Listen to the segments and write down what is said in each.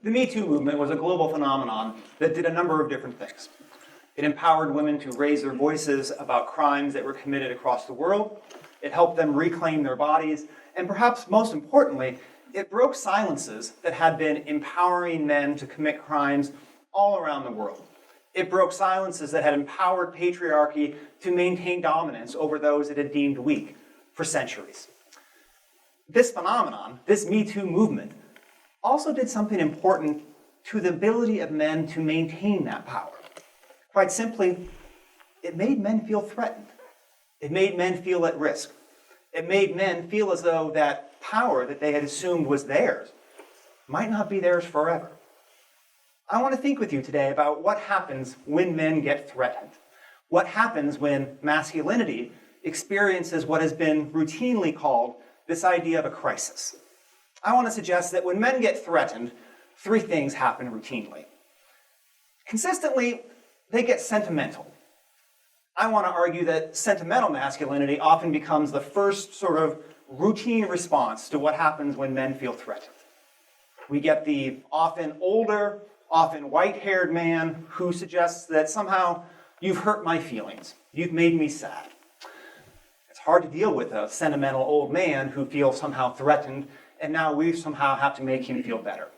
The Me Too movement was a global phenomenon that did a number of different things. It empowered women to raise their voices about crimes that were committed across the world. It helped them reclaim their bodies. And perhaps most importantly, it broke silences that had been empowering men to commit crimes all around the world. It broke silences that had empowered patriarchy to maintain dominance over those it had deemed weak for centuries. This phenomenon, this Me Too movement, also did something important to the ability of men to maintain that power. Quite simply, it made men feel threatened. It made men feel at risk. It made men feel as though that power that they had assumed was theirs might not be theirs forever. I want to think with you today about what happens when men get threatened. What happens when masculinity experiences what has been routinely called this idea of a crisis. I want to suggest that when men get threatened, three things happen routinely. Consistently, they get sentimental. I want to argue that sentimental masculinity often becomes the first sort of routine response to what happens when men feel threatened. We get the often older, often white-haired man who suggests that somehow you've hurt my feelings, you've made me sad. It's hard to deal with a sentimental old man who feels somehow threatened, and now we somehow have to make him feel better.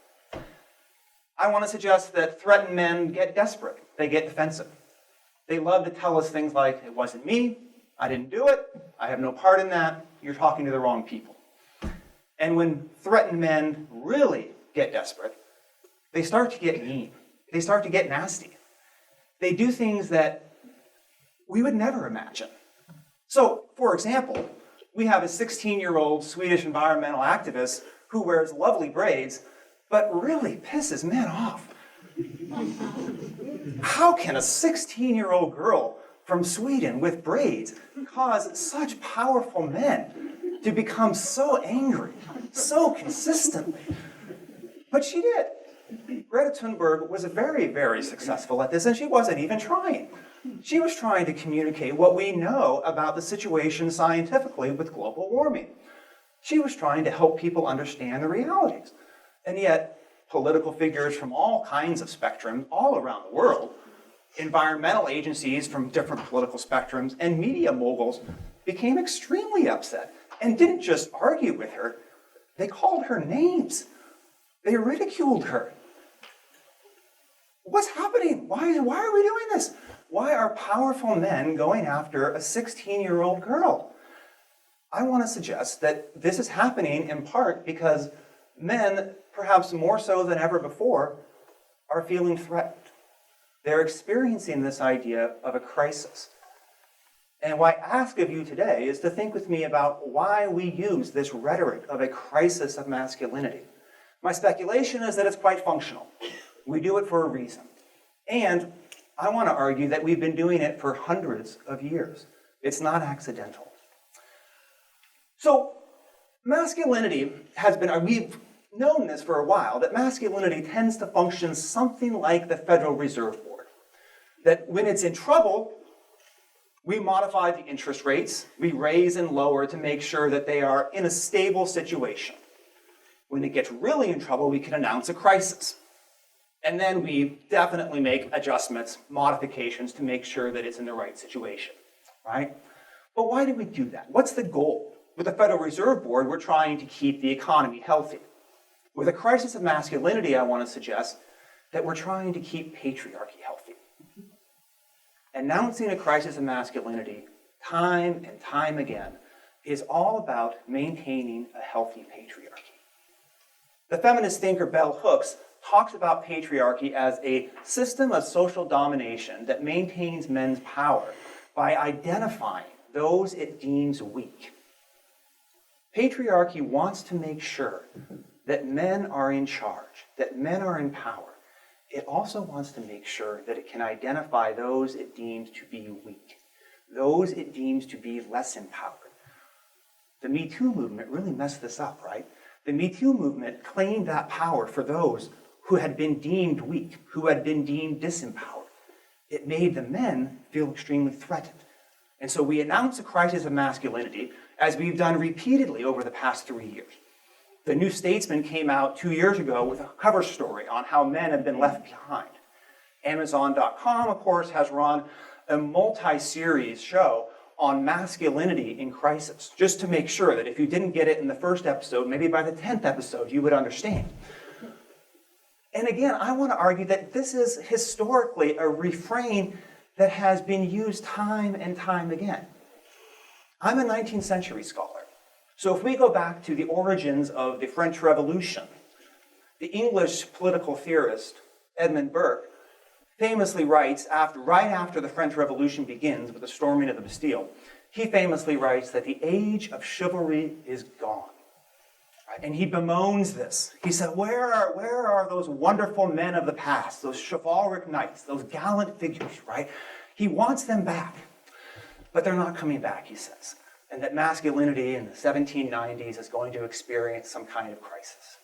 I want to suggest that threatened men get desperate, they get defensive. They love to tell us things like, it wasn't me, I didn't do it, I have no part in that, you're talking to the wrong people. And when threatened men really get desperate, they start to get mean. They start to get nasty. They do things that we would never imagine. So, for example, we have a 16-year-old Swedish environmental activist who wears lovely braids, but really pisses men off. How can a 16-year-old girl from Sweden with braids cause such powerful men to become so angry, so consistently? But she did. Greta Thunberg was very, very successful at this, and she wasn't even trying. She was trying to communicate what we know about the situation scientifically with global warming. She was trying to help people understand the realities. And yet, political figures from all kinds of spectrums all around the world, environmental agencies from different political spectrums, and media moguls became extremely upset and didn't just argue with her, they called her names. They ridiculed her. What's happening? Why are we doing this? Why are powerful men going after a 16-year-old girl? I want to suggest that this is happening in part because men, perhaps more so than ever before, are feeling threatened. They're experiencing this idea of a crisis. And what I ask of you today is to think with me about why we use this rhetoric of a crisis of masculinity. My speculation is that it's quite functional. We do it for a reason. And I want to argue that we've been doing it for hundreds of years. It's not accidental. So, masculinity has been, we've known this for a while, that masculinity tends to function something like the Federal Reserve Board. That when it's in trouble, we modify the interest rates, we raise and lower to make sure that they are in a stable situation. When it gets really in trouble, we can announce a crisis. And then we definitely make adjustments, modifications to make sure that it's in the right situation, right? But why do we do that? What's the goal? With the Federal Reserve Board, we're trying to keep the economy healthy. With a crisis of masculinity, I want to suggest that we're trying to keep patriarchy healthy. Announcing a crisis of masculinity time and time again is all about maintaining a healthy patriarchy. The feminist thinker Bell Hooks talks about patriarchy as a system of social domination that maintains men's power by identifying those it deems weak. Patriarchy wants to make sure that men are in charge, that men are in power. It also wants to make sure that it can identify those it deems to be weak, those it deems to be less empowered. The Me Too movement really messed this up, right? The Me Too movement claimed that power for those who had been deemed weak, who had been deemed disempowered. It made the men feel extremely threatened. And so we announce a crisis of masculinity, as we've done repeatedly over the past 3 years. The New Statesman came out 2 years ago with a cover story on how men have been left behind. Amazon.com, of course, has run a multi-series show on masculinity in crisis, just to make sure that if you didn't get it in the first episode, maybe by the 10th episode, you would understand. And again, I want to argue that this is historically a refrain that has been used time and time again. I'm a 19th century scholar. So if we go back to the origins of the French Revolution, the English political theorist Edmund Burke famously writes, right after the French Revolution begins with the storming of the Bastille, he famously writes that the age of chivalry is gone. Right? And he bemoans this. He said, where are those wonderful men of the past, those chivalric knights, those gallant figures, right? He wants them back, but they're not coming back, he says. And that masculinity in the 1790s is going to experience some kind of crisis.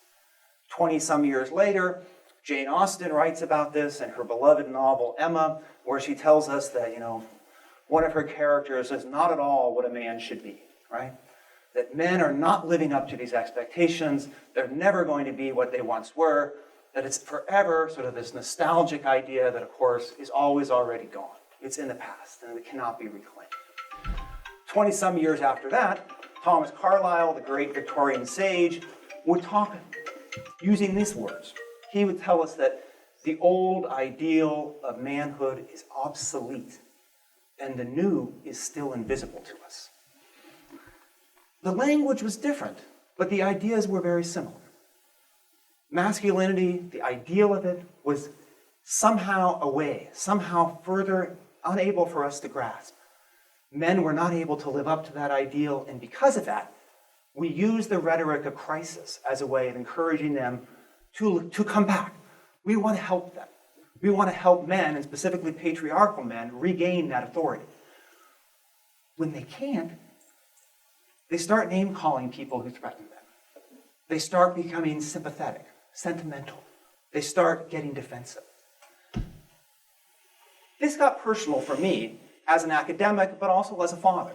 20-some years later, Jane Austen writes about this in her beloved novel, Emma, where she tells us that, one of her characters is not at all what a man should be, right? That men are not living up to these expectations. They're never going to be what they once were. That it's forever sort of this nostalgic idea that, of course, is always already gone. It's in the past, and it cannot be reclaimed. 20-some years after that, Thomas Carlyle, the great Victorian sage, would talk using these words. He would tell us that the old ideal of manhood is obsolete, and the new is still invisible to us. The language was different, but the ideas were very similar. Masculinity, the ideal of it, was somehow away, somehow further unable for us to grasp. Men were not able to live up to that ideal, and because of that, we use the rhetoric of crisis as a way of encouraging them to come back. We want to help them. We want to help men, and specifically patriarchal men, regain that authority. When they can't, they start name-calling people who threaten them. They start becoming sympathetic, sentimental. They start getting defensive. This got personal for me as an academic, but also as a father.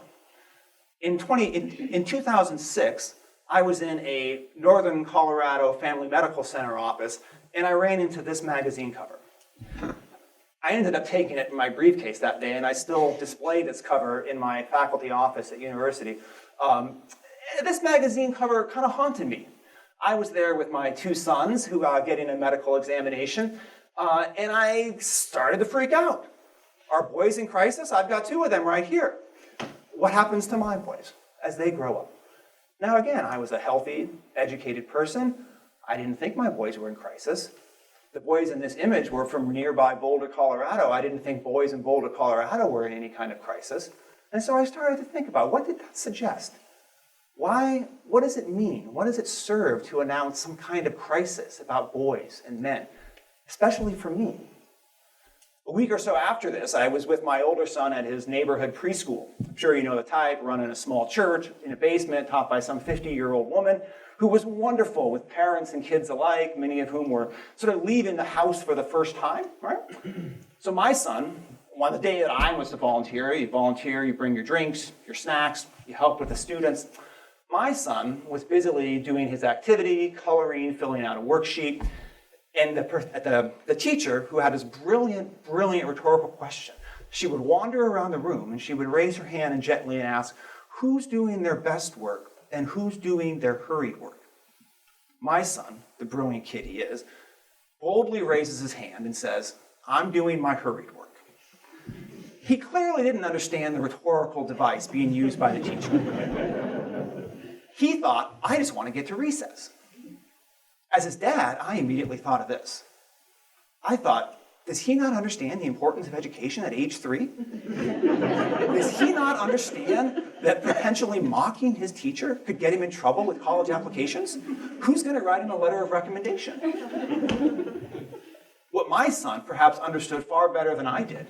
In 2006, I was in a Northern Colorado Family Medical Center office, and I ran into this magazine cover. I ended up taking it in my briefcase that day, and I still display this cover in my faculty office at university. This magazine cover kind of haunted me. I was there with my two sons who are getting a medical examination, and I started to freak out. Our boys in crisis, I've got two of them right here. What happens to my boys as they grow up? Now again, I was a healthy, educated person. I didn't think my boys were in crisis. The boys in this image were from nearby Boulder, Colorado. I didn't think boys in Boulder, Colorado were in any kind of crisis. And so I started to think about, what did that suggest? Why? What does it mean? What does it serve to announce some kind of crisis about boys and men, especially for me? A week or so after this, I was with my older son at his neighborhood preschool. I'm sure you know the type, run in a small church, in a basement, taught by some 50-year-old woman who was wonderful with parents and kids alike, many of whom were sort of leaving the house for the first time, right? So my son, on the day that I was to volunteer, you bring your drinks, your snacks, you help with the students. My son was busily doing his activity, coloring, filling out a worksheet, and the teacher, who had this brilliant rhetorical question, she would wander around the room and she would raise her hand and gently ask, who's doing their best work and who's doing their hurried work? My son, the brilliant kid he is, boldly raises his hand and says, I'm doing my hurried work. He clearly didn't understand the rhetorical device being used by the teacher. He thought, I just want to get to recess. As his dad, I immediately thought of this. I thought, does he not understand the importance of education at age 3? Does he not understand that potentially mocking his teacher could get him in trouble with college applications? Who's going to write him a letter of recommendation? What my son perhaps understood far better than I did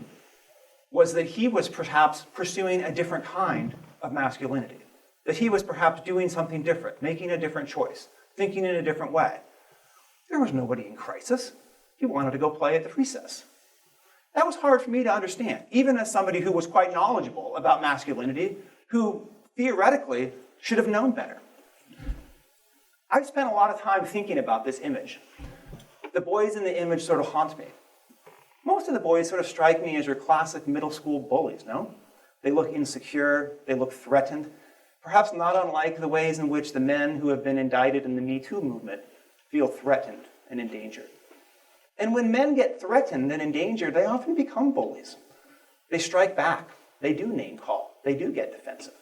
was that he was perhaps pursuing a different kind of masculinity, that he was perhaps doing something different, making a different choice, thinking in a different way. There was nobody in crisis. He wanted to go play at the recess. That was hard for me to understand, even as somebody who was quite knowledgeable about masculinity, who theoretically should have known better. I've spent a lot of time thinking about this image. The boys in the image sort of haunt me. Most of the boys sort of strike me as your classic middle school bullies, no? They look insecure, they look threatened, perhaps not unlike the ways in which the men who have been indicted in the Me Too movement feel threatened and endangered. And when men get threatened and endangered, they often become bullies. They strike back, they do name call, they do get defensive.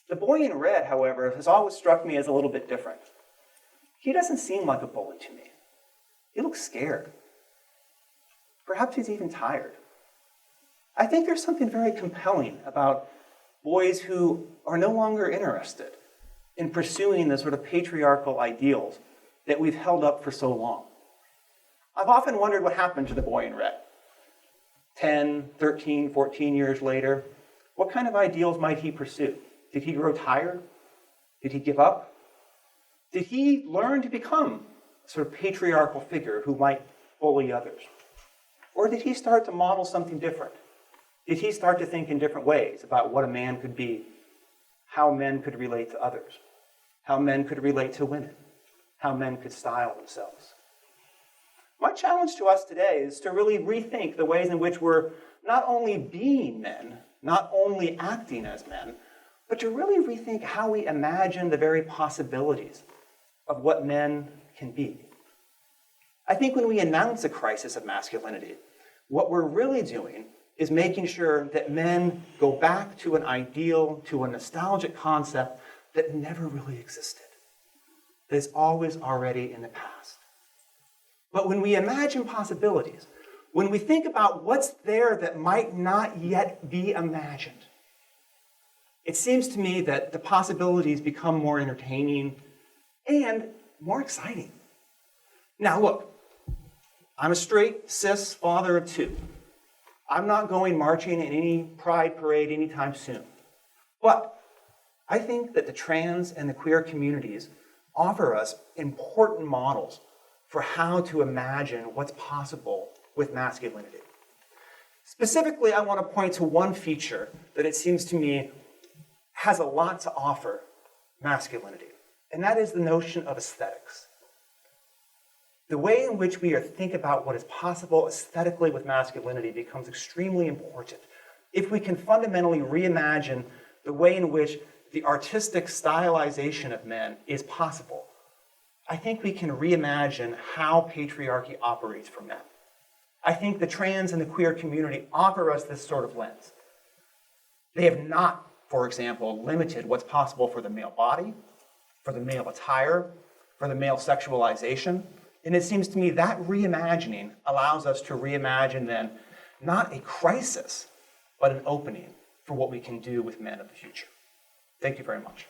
The boy in red, however, has always struck me as a little bit different. He doesn't seem like a bully to me. He looks scared. Perhaps he's even tired. I think there's something very compelling about boys who are no longer interested in pursuing the sort of patriarchal ideals that we've held up for so long. I've often wondered what happened to the boy in red. 10, 13, 14 years later, what kind of ideals might he pursue? Did he grow tired? Did he give up? Did he learn to become a sort of patriarchal figure who might bully others? Or did he start to model something different? Did he start to think in different ways about what a man could be, how men could relate to others, how men could relate to women, how men could style themselves? My challenge to us today is to really rethink the ways in which we're not only being men, not only acting as men, but to really rethink how we imagine the very possibilities of what men can be. I think when we announce a crisis of masculinity, what we're really doing is making sure that men go back to an ideal, to a nostalgic concept that never really existed, that is always already in the past. But when we imagine possibilities, when we think about what's there that might not yet be imagined, it seems to me that the possibilities become more entertaining and more exciting. Now look, I'm a straight, cis father of two. I'm not going marching in any pride parade anytime soon. But I think that the trans and the queer communities offer us important models for how to imagine what's possible with masculinity. Specifically, I want to point to one feature that it seems to me has a lot to offer masculinity, and that is the notion of aesthetics. The way in which we think about what is possible aesthetically with masculinity becomes extremely important if we can fundamentally reimagine the way in which the artistic stylization of men is possible. I think we can reimagine how patriarchy operates for men. I think the trans and the queer community offer us this sort of lens. They have not, for example, limited what's possible for the male body, for the male attire, for the male sexualization. And it seems to me that reimagining allows us to reimagine then not a crisis, but an opening for what we can do with men of the future. Thank you very much.